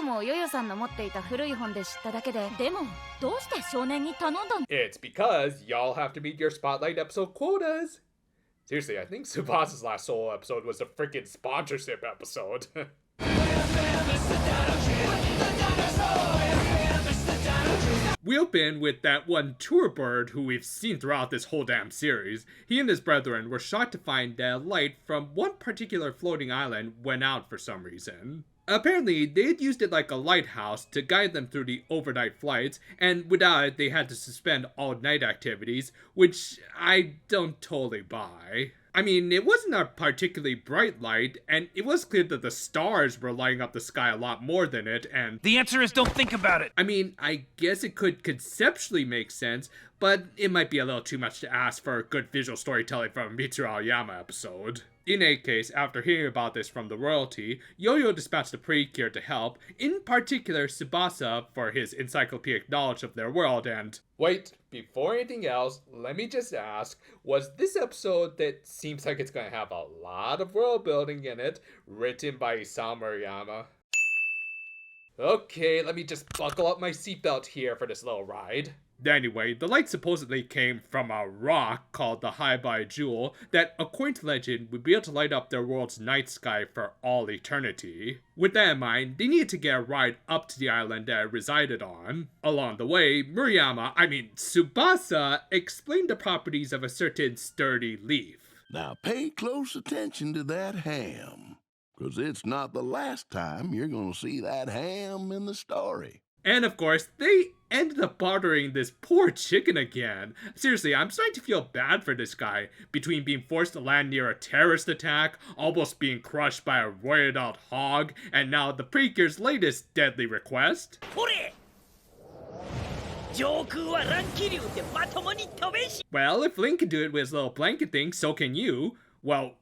僕もヨヨさんの持っていた古い本で知っただけで、でもどうして少年に頼んだの？ It's because y'all have to meet your Spotlight episode quotas. Seriously, I think Tsubasa's last solo episode was a freaking sponsorship episode. We open with that one tour bird who we've seen throughout this whole damn series. He and his brethren were shocked to find that light from one particular floating island went out for some reason. Apparently, they had used it like a lighthouse to guide them through the overnight flights, and without it, they had to suspend all night activities, which I don't totally buy. I mean, it wasn't a particularly bright light, and it was clear that the stars were lighting up the sky a lot more than it, and... The answer is don't think about it! I mean, I guess it could conceptually make sense, but it might be a little too much to ask for good visual storytelling from a Mitsuru Aoyama episode. In any case, after hearing about this from the royalty, Yo-Yo dispatched the Precure to help, in particular Tsubasa for his encyclopedic knowledge of their world, and... Wait, before anything else, let me just ask, was this episode that seems like it's going to have a lot of world building in it, written by Isamu Murayama? Okay, let me just buckle up my seatbelt here for this little ride. Anyway, the light supposedly came from a rock called the Haibai Jewel that, according to legend, would be able to light up their world's night sky for all eternity. With that in mind, they needed to get a ride up to the island that it resided on. Along the way, Tsubasa explained the properties of a certain sturdy leaf. Now pay close attention to that ham, because it's not the last time you're going to see that ham in the story. And of course, they ended up bothering this poor chicken again. Seriously, I'm starting to feel bad for this guy. Between being forced to land near a terrorist attack, almost being crushed by a roided out hog, and now the Precure's latest deadly request. Well, if Link can do it with his little blanket thing, so can you. Well,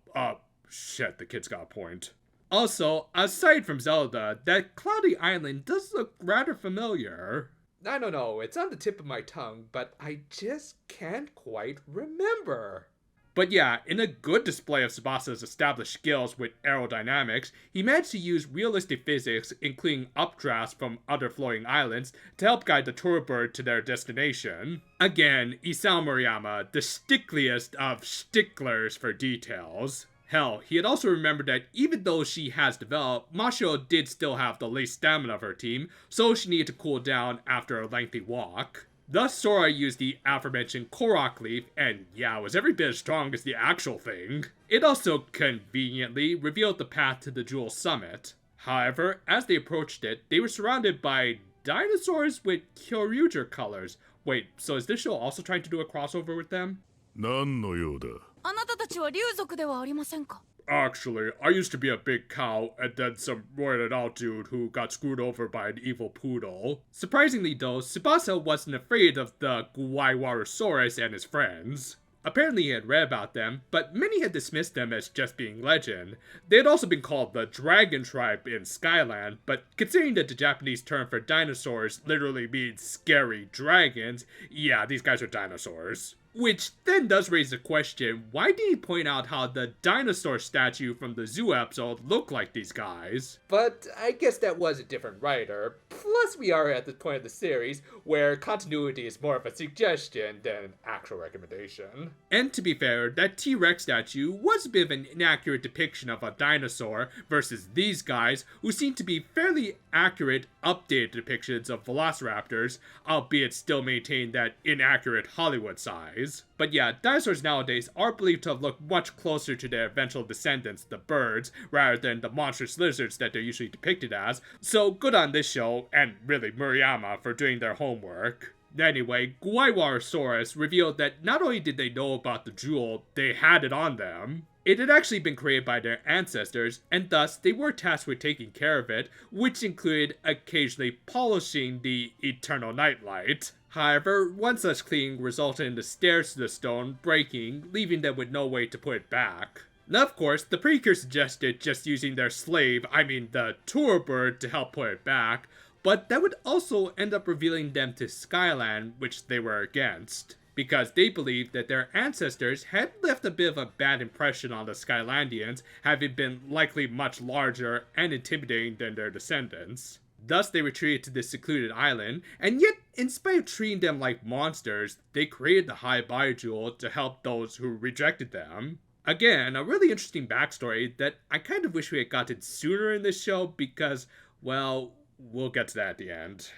shit, the kid's got a point. Also, aside from Zelda, that cloudy island does look rather familiar. I don't know, it's on the tip of my tongue, but I just can't quite remember. But yeah, in a good display of Tsubasa's established skills with aerodynamics, he managed to use realistic physics, including updrafts from other floating islands, to help guide the tour bird to their destination. Again, Isamu Murayama, the stickliest of sticklers for details. Hell, he had also remembered that even though she has developed, Mashiro did still have the least stamina of her team, so she needed to cool down after a lengthy walk. Thus, Sora used the aforementioned Korok leaf, and yeah, it was every bit as strong as the actual thing. It also conveniently revealed the path to the Jewel Summit. However, as they approached it, they were surrounded by dinosaurs with Kyoryuger colors. Wait, so is this show also trying to do a crossover with them? 何の用だ? あなたたちは竜族ではありませんか? Actually, I used to be a big cow and then some roided out dude who got screwed over by an evil poodle. Surprisingly though, Tsubasa wasn't afraid of the Guaiwarusaurus and his friends. Apparently he had read about them, but many had dismissed them as just being legend. They had also been called the Dragon Tribe in Skyland, but considering that the Japanese term for dinosaurs literally means scary dragons, yeah, these guys are dinosaurs. Which then does raise the question, why did he point out how the dinosaur statue from the zoo episode looked like these guys? But I guess that was a different writer. Plus we are at the point of the series where continuity is more of a suggestion than an actual recommendation. And to be fair, that T-Rex statue was a bit of an inaccurate depiction of a dinosaur versus these guys who seem to be fairly accurate, updated depictions of velociraptors, albeit still maintain that inaccurate Hollywood size. But yeah, dinosaurs nowadays are believed to have looked much closer to their eventual descendants, the birds, rather than the monstrous lizards that they're usually depicted as, so good on this show, and really Murayama, for doing their homework. Anyway, Guaiwarusaurus revealed that not only did they know about the jewel, they had it on them. It had actually been created by their ancestors, and thus they were tasked with taking care of it, which included occasionally polishing the eternal nightlight. However, one such cleaning resulted in the stairs to the stone breaking, leaving them with no way to put it back. Now, of course, the Precure suggested just using their slave, the tour bird, to help put it back, but that would also end up revealing them to Skyland, which they were against, because they believed that their ancestors had left a bit of a bad impression on the Skylandians, having been likely much larger and intimidating than their descendants. Thus, they retreated to this secluded island, and yet, in spite of treating them like monsters, they created the High Bio Jewel to help those who rejected them. Again, a really interesting backstory that I kind of wish we had gotten sooner in this show because, well, we'll get to that at the end.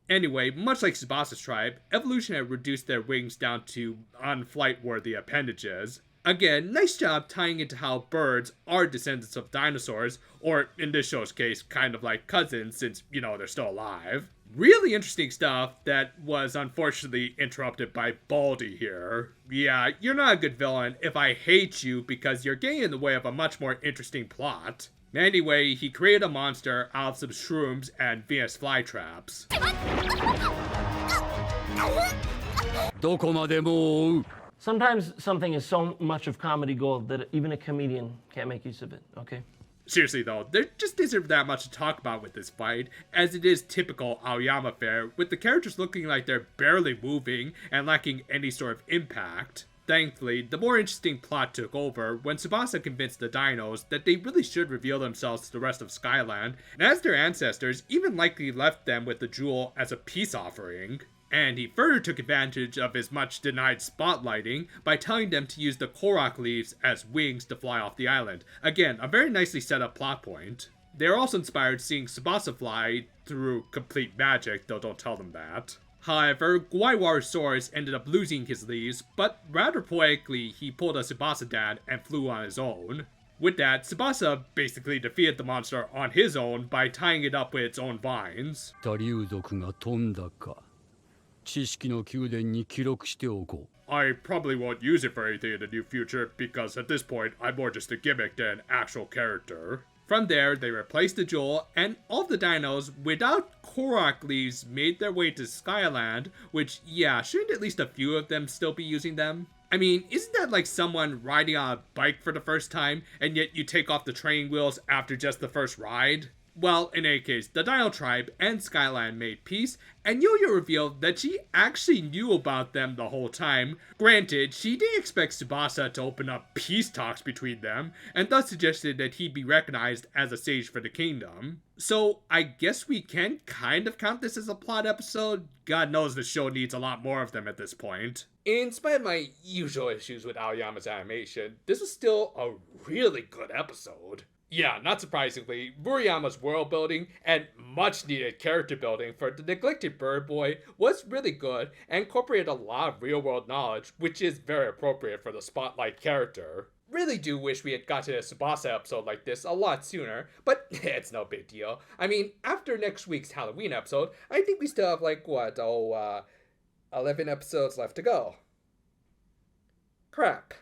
Anyway, much like Tsubasa's tribe, evolution had reduced their wings down to unflight-worthy appendages. Again, nice job tying into how birds are descendants of dinosaurs, or in this show's case, kind of like cousins since, they're still alive. Really interesting stuff that was unfortunately interrupted by Baldy here. Yeah, you're not a good villain if I hate you because you're getting in the way of a much more interesting plot. Anyway, he created a monster out of some shrooms and Venus flytraps. Sometimes something is so much of comedy gold that even a comedian can't make use of it, okay? Seriously though, there just isn't that much to talk about with this fight, as it is typical Aoyama fare, with the characters looking like they're barely moving and lacking any sort of impact. Thankfully, the more interesting plot took over when Tsubasa convinced the dinos that they really should reveal themselves to the rest of Skyland, and as their ancestors, even likely left them with the jewel as a peace offering. And he further took advantage of his much denied spotlighting by telling them to use the Korok leaves as wings to fly off the island. Again, a very nicely set up plot point. They are also inspired seeing Tsubasa fly through complete magic, though don't tell them that. However, Guaiwarusaurus ended up losing his leaves, but rather poetically, he pulled a Tsubasa dad and flew on his own. With that, Tsubasa basically defeated the monster on his own by tying it up with its own vines. I probably won't use it for anything in the near future because at this point I'm more just a gimmick than an actual character. From there, they replaced the jewel, and all the dinos without Korok leaves made their way to Skyland, which, yeah, shouldn't at least a few of them still be using them? I mean, isn't that like someone riding on a bike for the first time, and yet you take off the training wheels after just the first ride? Well, in any case, the Dino tribe and Skyland made peace, and Yo-Yo revealed that she actually knew about them the whole time. Granted, she didn't expect Tsubasa to open up peace talks between them, and thus suggested that he be recognized as a sage for the kingdom. So, I guess we can kind of count this as a plot episode. God knows the show needs a lot more of them at this point. In spite of my usual issues with Aoyama's animation, this was still a really good episode. Yeah, not surprisingly, Murayama's world building and much needed character building for the neglected bird boy was really good and incorporated a lot of real world knowledge, which is very appropriate for the spotlight character. Really do wish we had gotten a Tsubasa episode like this a lot sooner, but it's no big deal. I mean, after next week's Halloween episode, I think we still have 11 episodes left to go. Crap.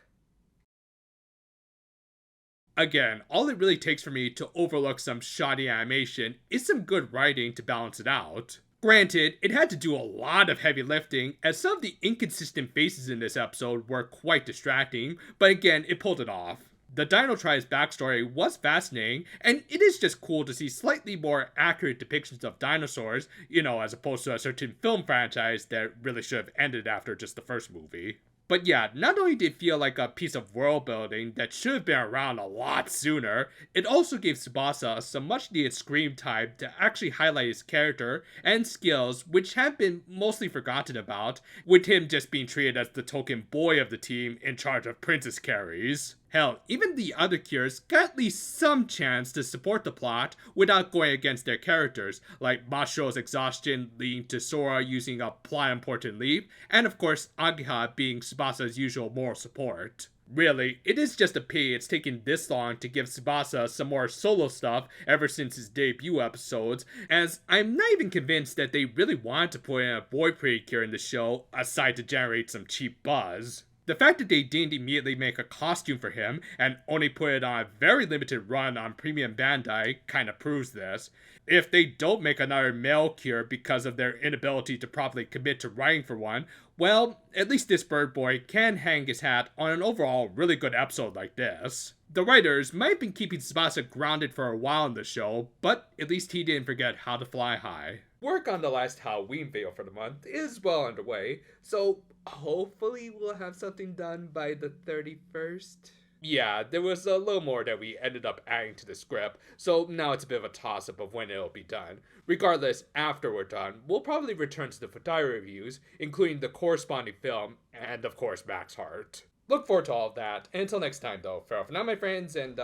Again, all it really takes for me to overlook some shoddy animation is some good writing to balance it out. Granted, it had to do a lot of heavy lifting, as some of the inconsistent faces in this episode were quite distracting, but again, it pulled it off. The Dino Tribe's backstory was fascinating, and it is just cool to see slightly more accurate depictions of dinosaurs, as opposed to a certain film franchise that really should have ended after just the first movie. But yeah, not only did it feel like a piece of world building that should have been around a lot sooner, it also gave Tsubasa some much needed screen time to actually highlight his character and skills, which have been mostly forgotten about, with him just being treated as the token boy of the team in charge of princess carries. Hell, even the other cures got at least some chance to support the plot without going against their characters, like Masho's exhaustion leading to Sora using a plot-important leave, and of course Ageha being Tsubasa's usual moral support. Really, it is just a pity it's taken this long to give Tsubasa some more solo stuff ever since his debut episodes, as I'm not even convinced that they really wanted to put in a boy Precure in the show, aside to generate some cheap buzz. The fact that they didn't immediately make a costume for him and only put it on a very limited run on Premium Bandai kind of proves this. If they don't make another male cure because of their inability to properly commit to writing for one, well, at least this bird boy can hang his hat on an overall really good episode like this. The writers might have been keeping Tsubasa grounded for a while in the show, but at least he didn't forget how to fly high. Work on the last Halloween video for the month is well underway, so hopefully we'll have something done by the 31st. Yeah, there was a little more that we ended up adding to the script, so now it's a bit of a toss-up of when it'll be done. Regardless, after we're done, we'll probably return to the Fodai reviews, including the corresponding film, and of course Max Heart. Look forward to all of that, and until next time though, farewell for now my friends, and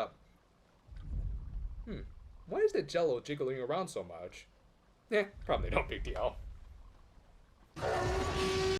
why is the jello jiggling around so much? Probably no big deal.